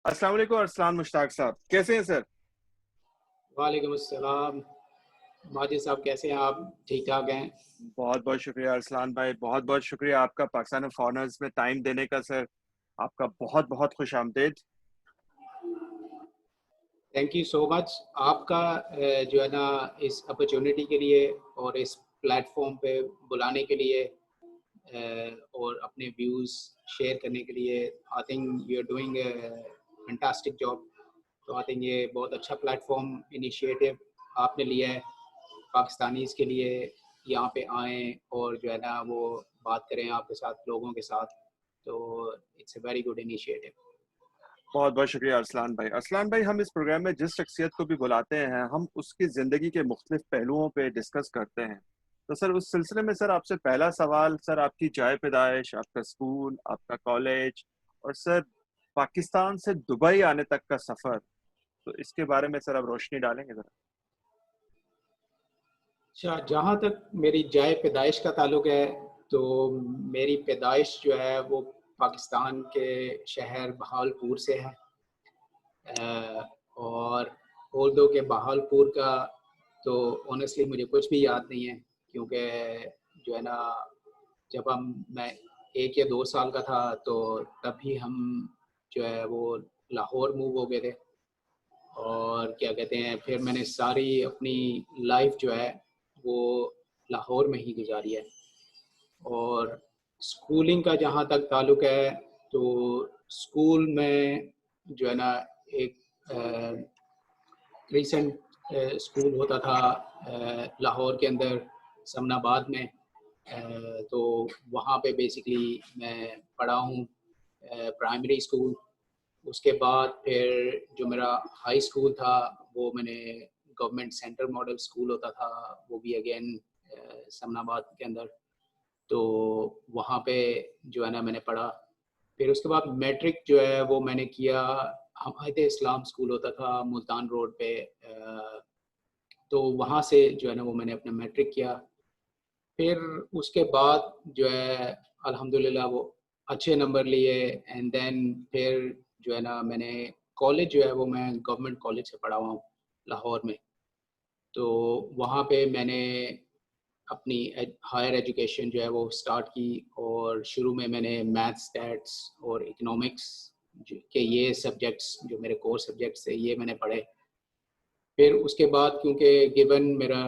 अस्सलाम वालेकुम अरसलान मुश्ताक साहब, कैसे हैं सर? वालेकुम अस्सलाम। माजिद साहब कैसे हैं आप? ठीक ठाक हैं? बहुत-बहुत शुक्रिया अरसलान भाई, बहुत-बहुत शुक्रिया आपका पाकिस्तान ऑफ ऑनर्स में टाइम देने का सर। आपका बहुत-बहुत खुशामदीद। Thank you so much. आपका जो है ना इस अपॉर्चुनिटी के लिए और इस प्लेटफॉर्म पे बुलाने के लिए और अपने व्यूज़ शेयर करने के लिए I think you are doing fantastic job. तो आई थिंक ये बहुत अच्छा प्लेटफॉर्म इनिशिएटिव आपने लिया है पाकिस्तानीज़ के लिए यहाँ पे आएँ और जो है ना वो बात करें आपके साथ लोगों के साथ। तो it's a very good initiative. बहुत-बहुत शुक्रिया अरसलान भाई। अरसलान भाई, हम इस प्रोग्राम में जिस शख्सियत को भी बुलाते हैं, हम उसकी ज़िंदगी के मुख्तलिफ पहलुओं पे डिस्कस करते हैं। तो सर उस सिलसिले में सर आपसे पहला सवाल सर आपकी जाए पैदाइश, आपका स्कूल, आपका कॉलेज और सर पाकिस्तान से दुबई आने तक का सफ़र, तो इसके बारे में सर आप रोशनी डालेंगे ज़रा? अच्छा, जहाँ तक मेरी जाए पैदाइश का ताल्लुक है, तो मेरी पैदाइश जो है वो पाकिस्तान के शहर बहावलपुर से है। और ऑल्दो के बहावलपुर का तो ऑनेस्टली मुझे कुछ भी याद नहीं है, क्योंकि जो है ना जब मैं 1 या 2 साल का था तो तभी हम जो है वो लाहौर मूव हो गए थे। और क्या कहते हैं, फिर मैंने सारी अपनी लाइफ जो है वो लाहौर में ही गुजारी है। और स्कूलिंग का जहाँ तक ताल्लुक है, तो स्कूल में जो है ना एक रिसेंट स्कूल होता था लाहौर के अंदर समनाबाद में। तो वहाँ पे बेसिकली मैं पढ़ा हूँ प्राइमरी स्कूल। उसके बाद फिर जो मेरा हाई स्कूल था वो मैंने गवर्नमेंट सेंटर मॉडल स्कूल होता था, वो भी अगेन समनाबाद के अंदर। तो वहाँ पे जो है ना मैंने पढ़ा। फिर उसके बाद मैट्रिक जो है वो मैंने किया हमायत इस्लाम स्कूल होता था मुल्तान रोड पे। तो वहाँ से जो है ना वो मैंने अपना मैट्रिक किया। फिर उसके बाद जो है अल्हम्दुलिल्लाह वो अच्छे नंबर लिए एंड देन फिर जो है ना मैंने कॉलेज जो है वो मैं गवर्नमेंट कॉलेज से पढ़ा हुआ हूँ लाहौर में। तो वहाँ पे मैंने अपनी हायर एजुकेशन जो है वो स्टार्ट की। और शुरू में मैंने मैथ्स स्टैट्स और इकोनॉमिक्स के ये सब्जेक्ट्स जो मेरे कोर सब्जेक्ट्स थे ये मैंने पढ़े। फिर उसके बाद क्योंकि गिवन मेरा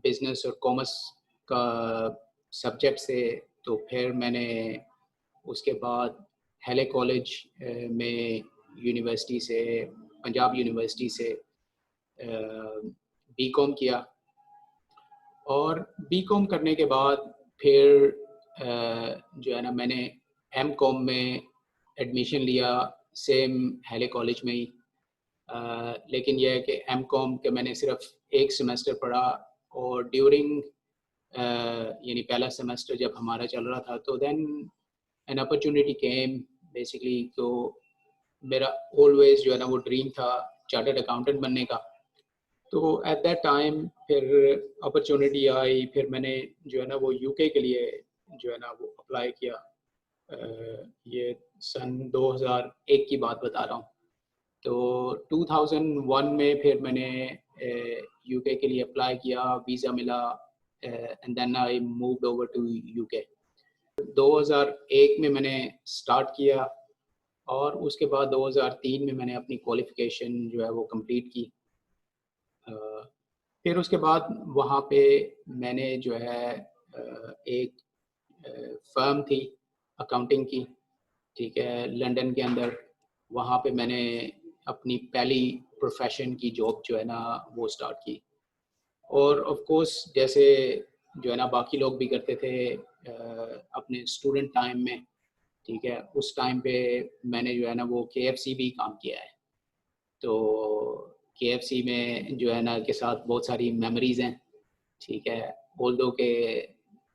बिजनेस और कॉमर्स का सब्जेक्ट से, तो फिर मैंने उसके बाद हेले कॉलेज में यूनिवर्सिटी से पंजाब यूनिवर्सिटी से बीकॉम किया। और बीकॉम करने के बाद फिर जो है ना मैंने एमकॉम में एडमिशन लिया सेम हेले कॉलेज में ही। लेकिन यह है कि एमकॉम के मैंने सिर्फ एक सेमेस्टर पढ़ा। और ड्यूरिंग यानी पहला सेमेस्टर जब हमारा चल रहा था तो then an opportunity came basically. तो मेरा ऑलवेज जो है ना वो ड्रीम था चार्टर्ड अकाउंटेंट बनने का। तो एट दैट टाइम फिर अपॉर्चुनिटी आई, फिर मैंने जो है ना वो यूके के लिए जो है ना वो अप्लाई किया। ये सन 2001 की बात बता रहा हूँ। तो 2001 में फिर मैंने यूके के लिए अप्लाई किया, वीज़ा मिला and then I moved over to UK. 2001 में मैंने स्टार्ट किया और उसके बाद 2003 में मैंने अपनी क्वालिफ़िकेशन जो है वो कंप्लीट की। फिर उसके बाद वहाँ पे मैंने जो है एक फर्म थी अकाउंटिंग की, ठीक है, लंदन के अंदर। वहाँ पे मैंने अपनी पहली प्रोफेशन की जॉब जो है ना वो स्टार्ट की। और ऑफ कोर्स जैसे जो है ना बाकी लोग भी करते थे अपने स्टूडेंट टाइम में, ठीक है, उस टाइम पे मैंने जो है ना वो केएफसी भी काम किया है। तो केएफसी में जो है ना के साथ बहुत सारी मेमोरीज हैं, ठीक है। ऑल्दो के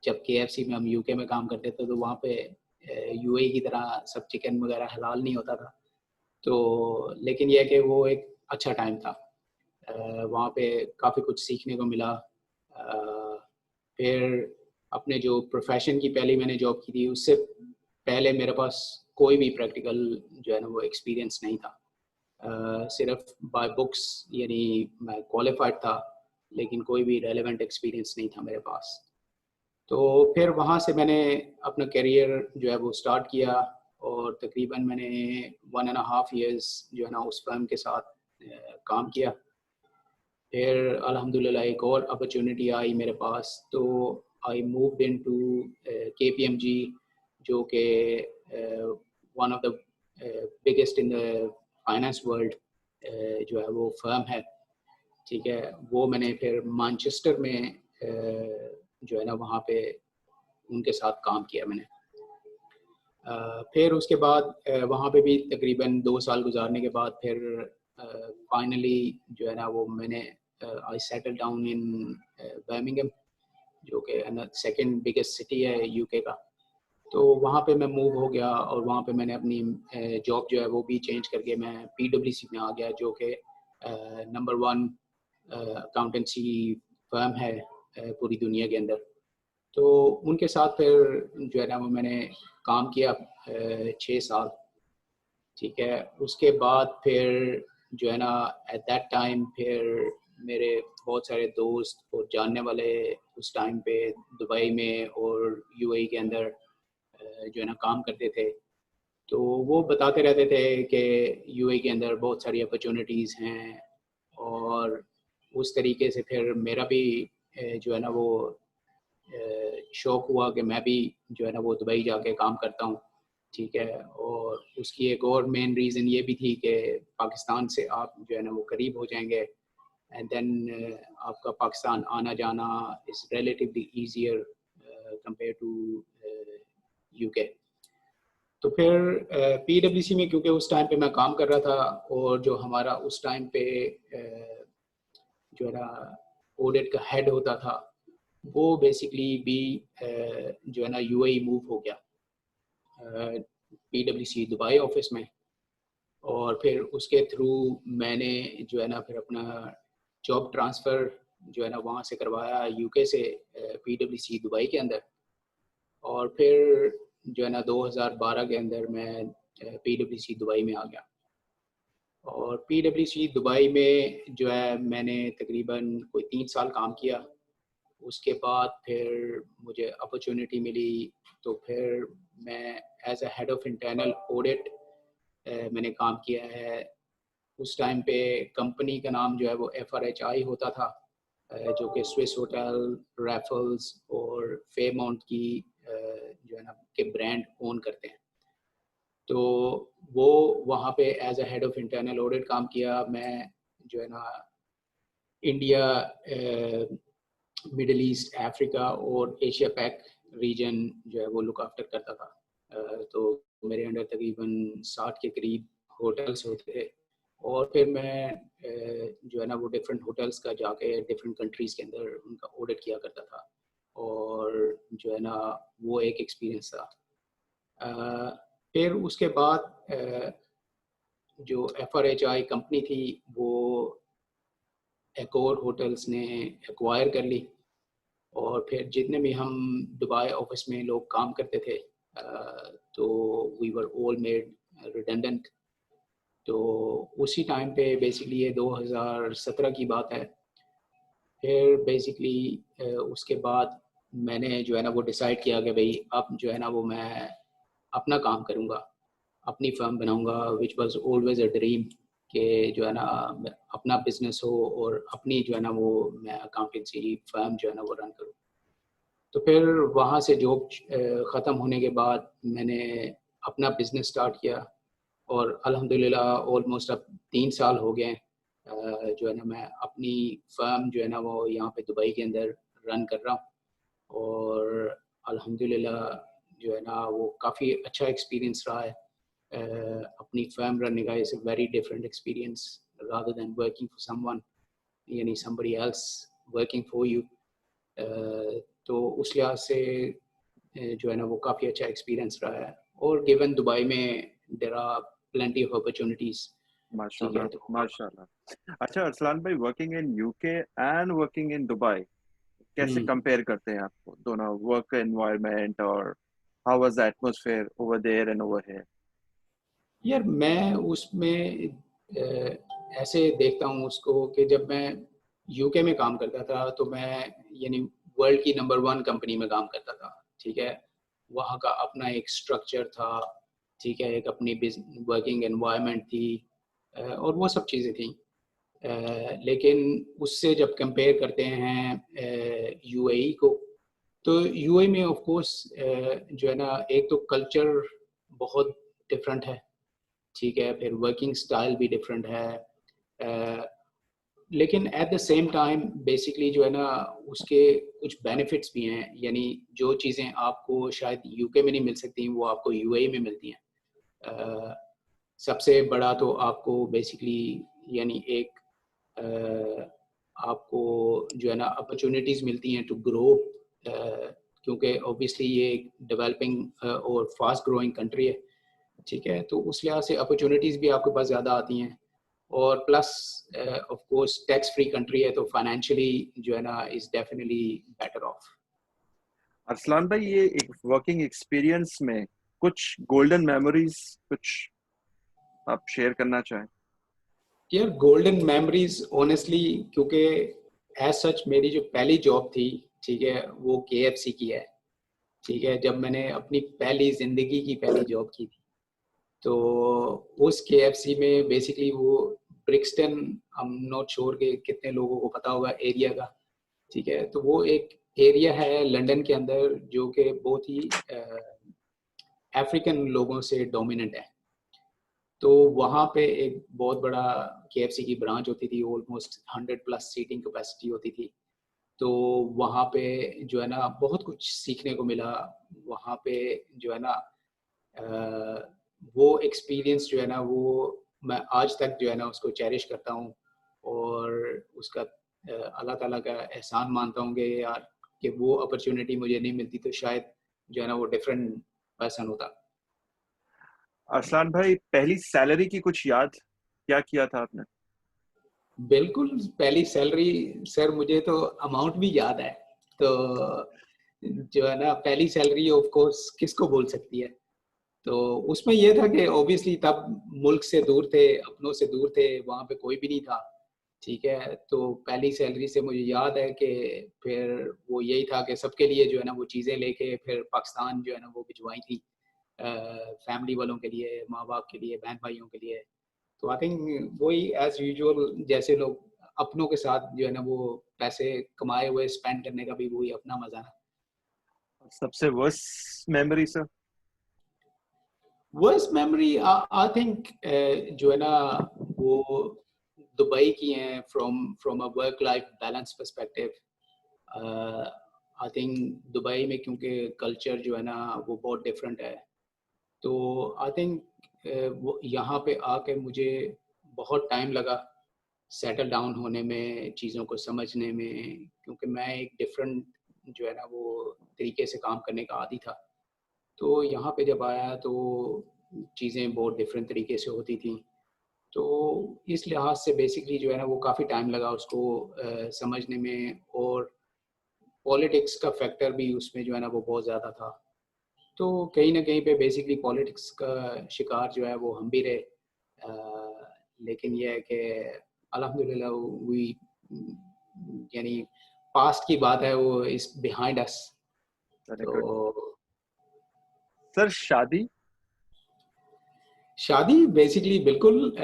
जब केएफसी में हम यूके में काम करते थे तो वहाँ पे यूएई की तरह सब चिकन वगैरह हलाल नहीं होता था। तो लेकिन यह है कि वो एक अच्छा टाइम था। वहाँ पे काफ़ी कुछ सीखने को मिला। फिर अपने जो प्रोफेशन की पहले मैंने जॉब की थी उससे पहले मेरे पास कोई भी प्रैक्टिकल जो है ना वो एक्सपीरियंस नहीं था। सिर्फ बाय बुक्स यानी मैं क्वालिफाइड था, लेकिन कोई भी रेलेवेंट एक्सपीरियंस नहीं था मेरे पास। तो फिर वहाँ से मैंने अपना करियर जो है वो स्टार्ट किया, और तकरीबन मैंने 1.5 ईयर्स जो है ना उस फर्म के साथ काम किया। फिर अल्हम्दुलिल्लाह एक और अपॉर्चुनिटी आई मेरे पास, तो आई मूव्ड इनटू KPMG, जो कि one of the biggest in the finance world जो है वो फर्म है। ठीक है, वो मैंने फिर मैनचेस्टर में जो है ना वहाँ पे उनके साथ काम किया मैंने। फिर उसके बाद वहाँ पे भी तकरीबन 2 साल गुजारने के बाद फिर फाइनली जो है ना वो मैंने आई सेटल डाउन इन बर्मिंघम, जो कि सेकंड बिगेस्ट सिटी है यूके का। तो वहाँ पे मैं मूव हो गया, और वहाँ पे मैंने अपनी जॉब जो है वो भी चेंज करके मैं PwC में आ गया, जो कि नंबर 1 अकाउंटेंसी फर्म है पूरी दुनिया के अंदर। तो उनके साथ फिर जो है ना वो मैंने काम किया 6 साल। ठीक है, उसके बाद फिर जो है ना एट दैट टाइम फिर मेरे बहुत सारे दोस्त और जानने वाले उस टाइम पे दुबई में और UAE के अंदर जो है ना काम करते थे। तो वो बताते रहते थे कि UAE के अंदर बहुत सारी अपॉर्चुनिटीज़ हैं, और उस तरीके से फिर मेरा भी जो है ना वो शौक हुआ कि मैं भी जो है ना वो दुबई जाके काम करता हूँ। ठीक है, और उसकी एक और मेन रीज़न ये भी थी कि पाकिस्तान से आप जो है ना वो करीब हो जाएंगे, एंड देन आपका पाकिस्तान आना जाना is relatively easier compare to UK। तो फिर PwC में क्योंकि उस टाइम पे मैं काम कर रहा था, और जो हमारा उस टाइम पे जो है ना ऑडिट का हेड होता था, वो बेसिकली भी जो है ना UAE मूव हो गया PwC दुबई ऑफिस में। और फिर उसके थ्रू मैंने जो है ना फिर अपना जॉब ट्रांसफ़र जो है ना वहाँ से करवाया UK से PwC दुबई के अंदर। और फिर जो है ना 2012 के अंदर मैं PwC दुबई में आ गया। और PwC दुबई में जो है मैंने तकरीबन कोई 3 साल काम किया। उसके बाद फिर मुझे अपॉर्चुनिटी मिली, तो फिर मैं as a head of internal audit मैंने काम किया है। उस टाइम पे कंपनी का नाम जो है वो FRHI होता था, जो कि स्विस होटल, रैफल्स और फेयरमाउंट की जो है ना के ब्रांड ओन करते हैं। तो वो वहाँ पे as a head of internal audit काम किया। मैं जो है ना इंडिया, मिडल ईस्ट, अफ्रीका और एशिया पैक रीजन जो है वो लुक आफ्टर करता था। तो मेरे अंडर तकरीबन 60 के करीब होटल्स होते थे, और फिर मैं जो है ना वो डिफरेंट होटल्स का जाके डिफरेंट कंट्रीज़ के अंदर उनका ऑडिट किया करता था, और जो है ना वो एक एक्सपीरियंस था। फिर उसके बाद जो FRHI कंपनी थी वो एकोर होटल्स ने एक्वायर कर ली, और फिर जितने भी हम दुबई ऑफिस में लोग काम करते थे तो we were all made redundant. तो उसी टाइम पे बेसिकली ये 2017 की बात है। फिर बेसिकली उसके बाद मैंने जो है ना वो डिसाइड किया कि भाई अब जो है ना वो मैं अपना काम करूँगा, अपनी फर्म बनाऊँगा, which was always a dream कि जो है ना अपना बिजनेस हो और अपनी जो है ना वो मैं अकाउंटेंसी फर्म जो है ना वो रन करूँ। तो फिर वहाँ से जॉब ख़त्म होने के बाद मैंने अपना बिज़नेस स्टार्ट किया, और अल्हम्दुलिल्लाह ऑलमोस्ट अब 3 साल हो गए जो है ना मैं अपनी फर्म जो है ना वो यहाँ पे दुबई के अंदर रन कर रहा हूँ। और अल्हम्दुलिल्लाह जो है ना वो काफ़ी अच्छा एक्सपीरियंस रहा है। अपनी फर्म रनने का is a very different experience rather than working for someone, यानी somebody else working for you. तो उस लिहाज से जो है ना वो काफ़ी अच्छा एक्सपीरियंस रहा है। और गिवन दुबई में there are plenty of opportunities. ठीक माशाल्लाह, है, तो माशाल्लाह। अच्छा अरसलान भाई, working in UK and working in Dubai कैसे हम्म, कंपेयर करते हैं आपको दोनों वर्क एनवायरनमेंट, और how was the atmosphere over there and over here? यार मैं उसमें ऐसे देखता हूँ उसको कि जब मैं यूके में काम करता था तो मैं यानी वर्ल्ड की नंबर 1 कंपनी में काम करता था, ठीक है। वहाँ का अपना एक स्ट्रक्चर था, ठीक है, एक अपनी वर्किंग एनवायरनमेंट थी, और वो सब चीज़ें थी। लेकिन उससे जब कंपेयर करते हैं यूएई को, तो यूएई में ऑफ कोर्स जो है ना, एक तो कल्चर बहुत डिफरेंट है, ठीक है, फिर वर्किंग स्टाइल भी डिफरेंट है, लेकिन at the same time basically जो है ना, उसके कुछ बेनिफिट्स भी हैं, यानी जो चीज़ें आपको शायद यूके में नहीं मिल सकती वो आपको यूएई में मिलती हैं। सबसे बड़ा तो आपको बेसिकली यानी एक आपको जो है ना अपॉर्चुनिटीज़ मिलती हैं टू ग्रो, क्योंकि ऑब्वियसली ये एक डेवलपिंग और फास्ट ग्रोइंग कंट्री है, ठीक है, तो उस लिहाज से अपॉर्चुनिटीज़ भी आपके पास ज़्यादा आती हैं, और plus of course tax free country है, तो फाइनेंशियली जो है ना is definitely better of. Arsalan भाई, ये एक वर्किंग एक्सपीरियंस में कुछ गोल्डन मेमोरीज कुछ आप शेयर करना चाहें? यार गोल्डन मेमोरीज ऑनेस्टली, क्योंकि एज सच मेरी जो पहली जॉब थी, ठीक है, वो केएफसी की है, ठीक है। जब मैंने अपनी पहली ज़िंदगी की पहली जॉब की थी, तो उस केएफसी में बेसिकली वो Brixton, I am not sure कि कितने लोगों को पता होगा एरिया का, ठीक है, तो वो एक एरिया है लंदन के अंदर जो कि बहुत ही अफ्रीकन लोगों से डोमिनेंट है। तो वहाँ पे एक बहुत बड़ा केएफसी की ब्रांच होती थी, ऑलमोस्ट 100+ सीटिंग कैपेसिटी होती थी। तो वहाँ पे जो है ना बहुत कुछ सीखने को मिला। वहाँ पे जो है ना वो एक्सपीरियंस जो है ना वो मैं आज तक जो है ना उसको चेरिश करता हूँ, और उसका अल्लाह ताला का एहसान मानता हूँ कि यार कि वो अपॉर्चुनिटी मुझे नहीं मिलती तो शायद जो है ना वो डिफरेंट पर्सन होता। अरसलान भाई, पहली सैलरी की कुछ याद, क्या किया था आपने? बिल्कुल, पहली सैलरी सर मुझे तो अमाउंट भी याद है। तो जो है ना पहली सैलरी ऑफ कोर्स किसको बोल सकती है। तो उसमें ये था कि ऑब्वियसली तब मुल्क से दूर थे, अपनों से दूर थे, वहाँ पे कोई भी नहीं था, ठीक है। तो पहली सैलरी से मुझे याद है कि फिर वो यही था कि सबके लिए जो है ना वो चीज़ें लेके फिर पाकिस्तान जो है ना वो भिजवाई थी, फैमिली वालों के लिए, माँ-बाप के लिए, बहन-भाइयों के लिए। तो आई थिंक वही एज़ यूजुअल जैसे लोग अपनों के साथ जो है ना वो पैसे कमाए हुए स्पेंड करने का भी वही अपना मज़ा है। सबसे worst memory sir? Worst memory I think जो है ना वो दुबई की हैं, from from a work life balance perspective. I think Dubai में क्योंकि कल्चर जो है ना वो बहुत डिफरेंट है, तो आई थिंक वो यहाँ पे आके मुझे बहुत टाइम लगा सेटल डाउन होने में, चीज़ों को समझने में, क्योंकि मैं एक डिफरेंट जो है ना वो तरीके से काम करने का आदी था। तो यहाँ पे जब आया तो चीज़ें बहुत डिफरेंट तरीके से होती थी। तो इस लिहाज से बेसिकली जो है ना वो काफ़ी टाइम लगा उसको समझने में, और पॉलिटिक्स का फैक्टर भी उसमें जो है ना वो बहुत ज़्यादा था। तो कहीं न कहीं पे बेसिकली पॉलिटिक्स का शिकार जो है वो हम भी रहे। लेकिन ये है कि अल्हम्दुलिल्लाह वी यानी पास्ट की बात है, वो इज़ बिहाइंड अस। वेरी तो गुड सर। शादी? शादी बेसिकली बिल्कुल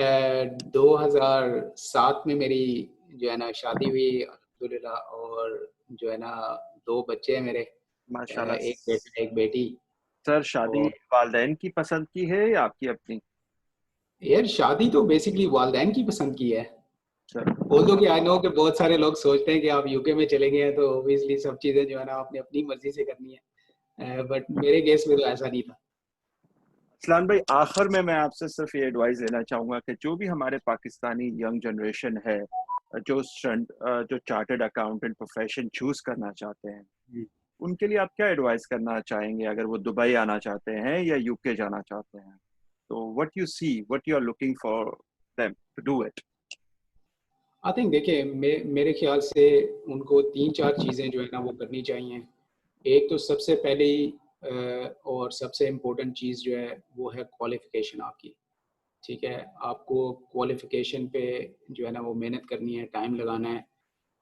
2007 में मेरी जो है ना शादी हुई अल्हम्दुलिल्लाह, और जो है ना 2 बच्चे हैं मेरे, माशाल्लाह। एक बेटा एक बेटी। सर, शादी और वालदैन की पसंद की है या आपकी अपनी? यार शादी तो बेसिकली वालिदैन की पसंद की है। सर, ऑल्दो कि आई नो कि बहुत सारे लोग सोचते हैं कि आप यूके में चले गए हैं तो ऑब्वियसली सब चीज़ें जो है ना आपने अपनी मर्ज़ी से करनी है। बट मेरे केस में तो ऐसा नहीं था। अरसलान भाई, आखिर में मैं आपसे सिर्फ ये एडवाइस देना चाहूँगा कि जो भी हमारे पाकिस्तानी यंग जनरेशन है, जो चार्टर्ड अकाउंटेंट प्रोफेशन चूज़ करना चाहते हैं, उनके लिए आप क्या एडवाइस करना चाहेंगे अगर वो दुबई आना चाहते हैं या यूके जाना चाहते हैं? तो what you are looking for them to do it? I think देखिए मेरे ख्याल से उनको 3-4 चीज़ें जो है ना वो करनी चाहिए। एक तो सबसे पहली और सबसे इम्पोर्टेंट चीज़ जो है वो है क्वालिफ़िकेशन आपकी, ठीक है, आपको क्वालिफिकेशन पे जो है ना वो मेहनत करनी है, टाइम लगाना है,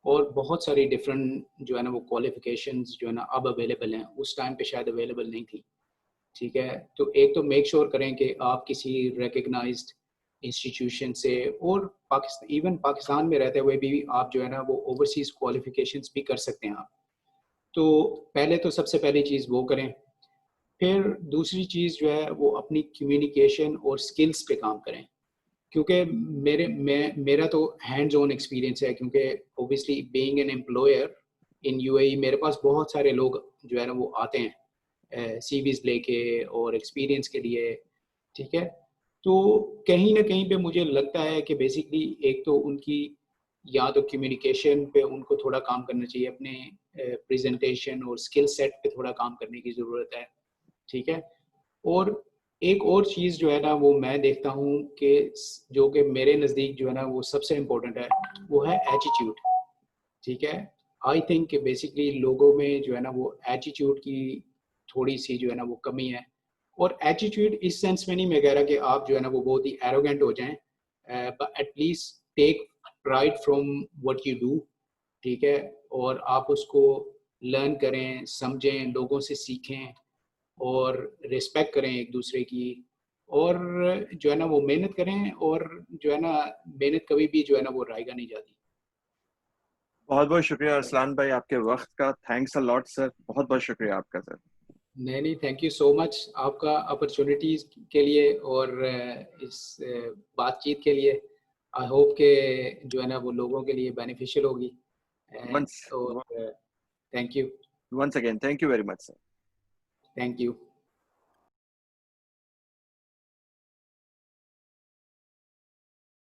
और बहुत सारी डिफरेंट जो है ना वो क्वालिफिकेशंस जो है ना अब अवेलेबल हैं, उस टाइम पे शायद अवेलेबल नहीं थी। ठीक है, तो एक तो मेक श्योर करें कि आप किसी रिकग्नाइज्ड इंस्टीट्यूशन से, और पाकिस्तान, इवन पाकिस्तान में रहते हुए भी आप जो है ना वो ओवरसीज क्वालिफिकेशंस भी कर सकते हैं आप। तो पहले तो सबसे पहली चीज़ वो करें। फिर दूसरी चीज़ जो है वो अपनी कम्युनिकेशन और स्किल्स पे काम करें, क्योंकि मेरा तो हैंड्स ऑन एक्सपीरियंस है, क्योंकि obviously being an employer in UAE मेरे पास बहुत सारे लोग जो है ना वो आते हैं सीवीज लेके और एक्सपीरियंस के लिए। ठीक है, तो कहीं ना कहीं पे मुझे लगता है कि बेसिकली एक तो उनकी या तो कम्युनिकेशन पे उनको थोड़ा काम करना चाहिए, अपने प्रेजेंटेशन और स्किल सेट पे थोड़ा काम करने की ज़रूरत है। ठीक है, और एक और चीज़ जो है ना वो मैं देखता हूँ कि जो कि मेरे नज़दीक जो है ना वो सबसे इम्पोर्टेंट है, वो है एटीट्यूड। ठीक है, आई थिंक कि बेसिकली लोगों में जो है ना वो एटीट्यूड की थोड़ी सी जो है ना वो कमी है। और एटीट्यूड इस सेंस में नहीं मैं कह रहा कि आप जो है ना वो बहुत ही एरोगेंट हो जाएं, but at least take pride from what you do. ठीक है, और आप उसको लर्न करें, समझें, लोगों से सीखें और रिस्पेक्ट करें एक दूसरे की, और जो है ना वो मेहनत करें, और जो है ना मेहनत कभी भी जो है ना वो रायगा नहीं जाती। बहुत बहुत शुक्रिया अरसलान भाई आपके वक्त का। थैंक्स अ लॉट सर, बहुत बहुत शुक्रिया आपका सर। नहीं नहीं, थैंक यू सो मच आपका अपॉर्चुनिटीज़ के लिए और इस बातचीत के लिए। आई होप के जो है ना वो लोगों के लिए बेनिफिशियल होगी। वंस और thank you. Once again thank you very much sir. Thank you.